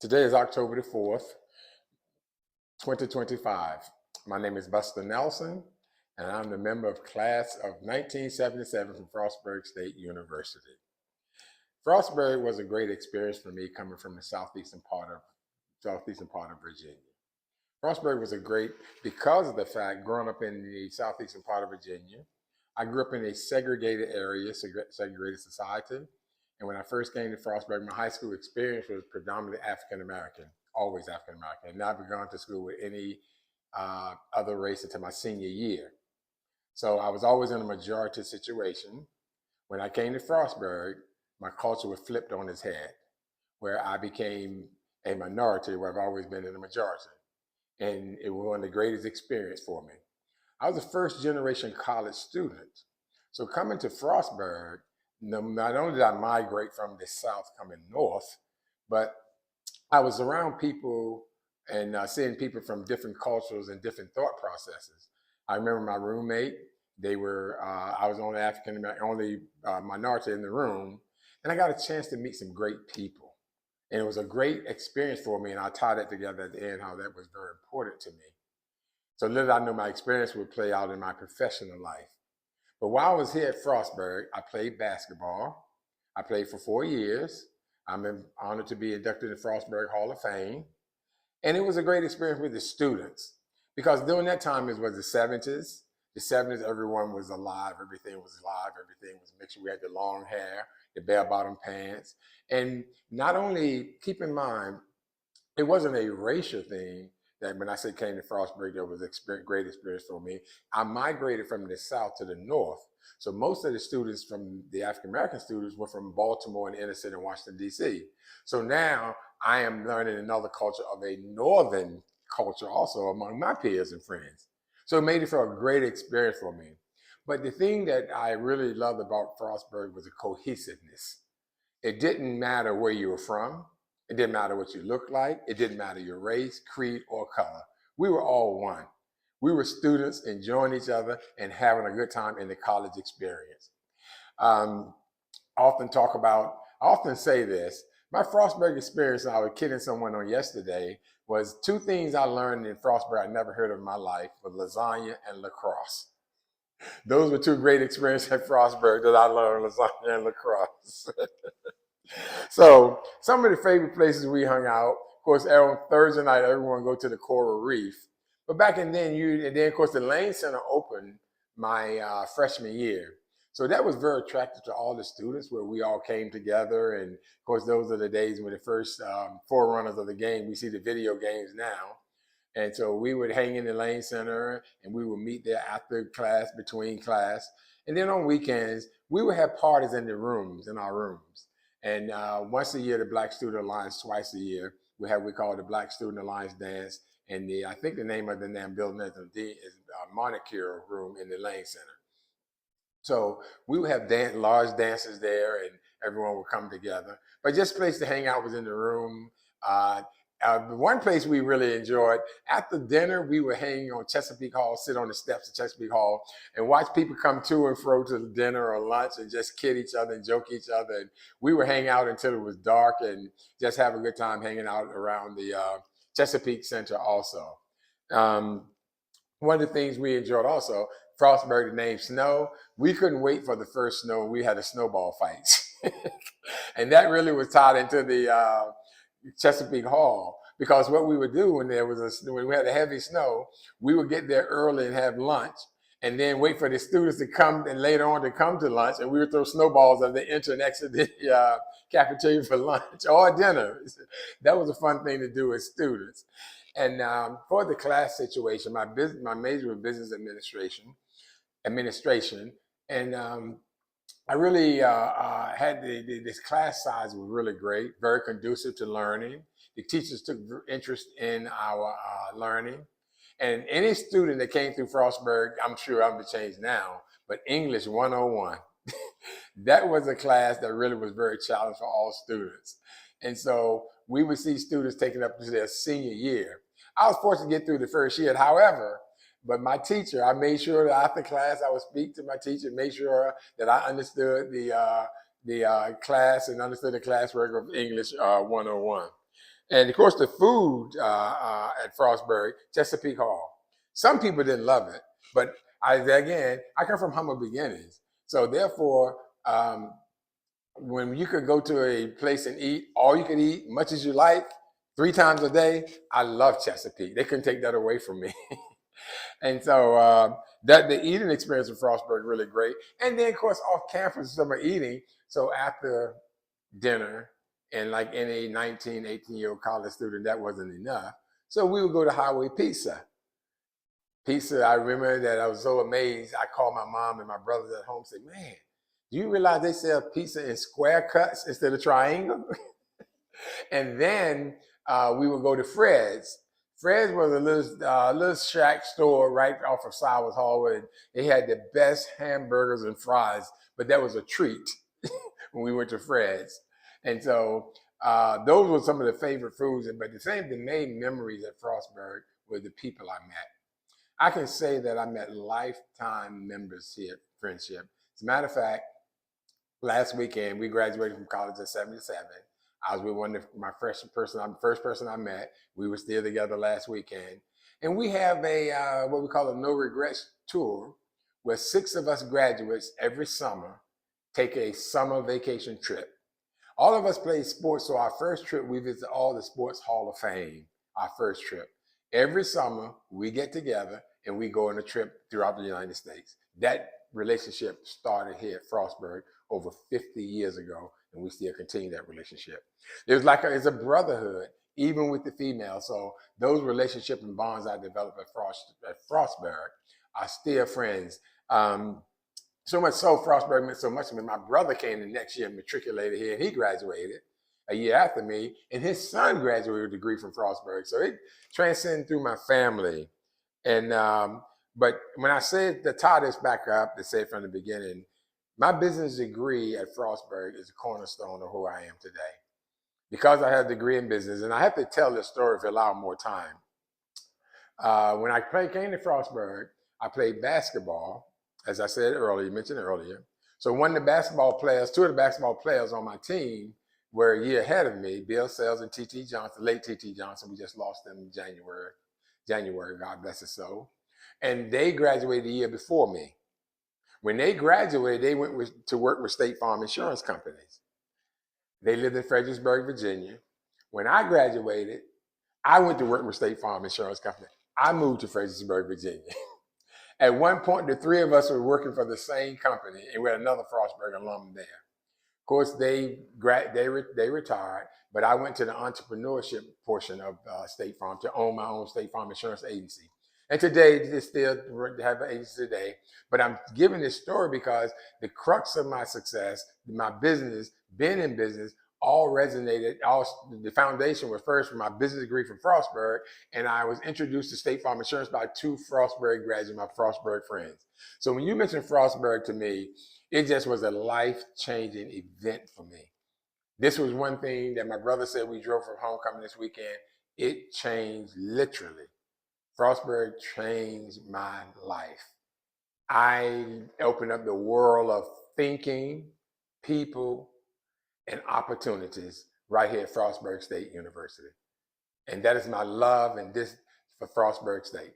Today is October the 4th, 2025. My name is Buster Nelson, and I'm the member of class of 1977 from Frostburg State University. Frostburg was a great experience for me coming from the southeastern part of Virginia. Frostburg was a great because of the fact growing up in the southeastern part of Virginia, I grew up in a segregated area, segregated society. And when I first came to Frostburg, my high school experience was predominantly African American, always African American. And I've gone to school with any other race until my senior year. So I was always in a majority situation. When I came to Frostburg, my culture was flipped on its head, where I became a minority, where I've always been in the majority. And it was one of the greatest experiences for me. I was a first generation college student. So coming to Frostburg, not only did I migrate from the South coming north, but I was around people and seeing people from different cultures and different thought processes. I remember my roommate, I was only only minority in the room, and I got a chance to meet some great people. And it was a great experience for me, and I tied it together at the end, how that was very important to me. So little did I know my experience would play out in my professional life. But while I was here at Frostburg, I played basketball. I played for 4 years. I'm honored to be inducted in the Frostburg Hall of Fame. And it was a great experience with the students because during that time, it was the 70s. The 70s, everyone was alive. Everything was alive. Everything was mixed. We had the long hair, the bell-bottom pants. And not only, keep in mind, it wasn't a racial thing that when I say came to Frostburg, there was a great experience for me. I migrated from the South to the North. So most of the students from the African-American students were from Baltimore and inner city in Washington, D.C. So now I am learning another culture of a Northern culture also among my peers and friends. So it made it for a great experience for me. But the thing that I really loved about Frostburg was the cohesiveness. It didn't matter where you were from. It didn't matter what you looked like. It didn't matter your race, creed, or color. We were all one. We were students enjoying each other and having a good time in the college experience. I often say this, my Frostburg experience, and I was kidding someone on yesterday, was 2 things I learned in Frostburg I never heard of in my life, was lasagna and lacrosse. Those were 2 great experiences at Frostburg that I learned, lasagna and lacrosse. So some of the favorite places we hung out, of course, on Thursday night, everyone go to the Coral Reef. But back then, of course, the Lane Center opened my freshman year. So that was very attractive to all the students where we all came together. And of course, those are the days when the first forerunners of the game, we see the video games now. And so we would hang in the Lane Center and we would meet there after class, between class. And then on weekends, we would have parties in our rooms. And once a year, the Black Student Alliance, twice a year, we call the Black Student Alliance Dance. And I think the name of the damn building is Monicure Room in the Lane Center. So we would have large dances there and everyone would come together. But just a place to hang out was in the room. One place we really enjoyed, after dinner, we would hang on Chesapeake Hall, sit on the steps of Chesapeake Hall, and watch people come to and fro to dinner or lunch and just kid each other and joke each other. And we would hang out until it was dark and just have a good time hanging out around the Chesapeake Center also. One of the things we enjoyed also, Frostburg, the name snow, we couldn't wait for the first snow. We had a snowball fights. And that really was tied into the Chesapeake Hall, because what we would do when we had a heavy snow, we would get there early and have lunch, and then wait for the students to come and later on to come to lunch, and we would throw snowballs as they enter and exit the cafeteria for lunch or dinner. That was a fun thing to do as students. And for the class situation, my major was business administration, and I really had this class size was really great, very conducive to learning. The teachers took interest in our learning. And any student that came through Frostburg, I'm sure I'm changed now, but English 101, that was a class that really was very challenging for all students. And so we would see students taking up to their senior year. I was fortunate to get through the first year. However, but my teacher, I made sure that after class, I would speak to my teacher, make sure that I understood the class and understood the classwork of English 101. And of course, the food at Frostburg, Chesapeake Hall. Some people didn't love it, but I come from humble beginnings. So therefore, when you could go to a place and eat all you could eat, much as you like, 3 times a day, I love Chesapeake. They couldn't take that away from me. And so that the eating experience at Frostburg really great. And then of course off campus, summer eating. So after dinner, and like any 19, 18-year-old college student, that wasn't enough. So we would go to Highway Pizza. Pizza, I remember that I was so amazed. I called my mom and my brothers at home and said, man, do you realize they sell pizza in square cuts instead of triangle? And then we would go to Fred's. Fred's was a little shack store right off of Sowers Hallway. They had the best hamburgers and fries, but that was a treat when we went to Fred's. And so those were some of the favorite foods. But the main memories at Frostburg were the people I met. I can say that I met lifetime members here, friendship. As a matter of fact, last weekend we graduated from college at 77. I was with my first person I met. We were still together last weekend. And we have a what we call a no regrets tour, where 6 of us graduates every summer take a summer vacation trip. All of us play sports, so our first trip, we visit all the Sports Hall of Fame, our first trip. Every summer, we get together and we go on a trip throughout the United States. That relationship started here at Frostburg over 50 years ago, and we still continue that relationship. It's a brotherhood, even with the female. So those relationships and bonds I developed at Frostburg are still friends. So much so, Frostburg meant so much to me. My brother came the next year, matriculated here, and he graduated a year after me, and his son graduated with a degree from Frostburg. So it transcended through my family. And but when I said to tie this back up, to say from the beginning, my business degree at Frostburg is a cornerstone of who I am today. Because I have a degree in business, and I have to tell this story if you allow more time. When I came to Frostburg, I played basketball, as I said earlier, you mentioned earlier. So two of the basketball players on my team were a year ahead of me, Bill Sells and T.T. Johnson, late T.T. Johnson. We just lost them in January, God bless his soul. And they graduated a year before me. When they graduated, they went to work with State Farm insurance companies. They lived in Fredericksburg, Virginia. When I graduated, I went to work with State Farm insurance company. I moved to Fredericksburg, Virginia. At one point, the 3 of us were working for the same company, and we had another Frostburg alum there. Of course, they retired, but I went to the entrepreneurship portion of State Farm to own my own State Farm insurance agency. And today, they still have an agency today. But I'm giving this story because the crux of my success, my business, being in business, all resonated. The foundation was first from my business degree from Frostburg, and I was introduced to State Farm Insurance by 2 Frostburg graduates, my Frostburg friends. So when you mentioned Frostburg to me, it just was a life-changing event for me. This was one thing that my brother said we drove from homecoming this weekend. It changed literally. Frostburg changed my life. I opened up the world of thinking, people, and opportunities right here at Frostburg State University. And that is my love and this for Frostburg State.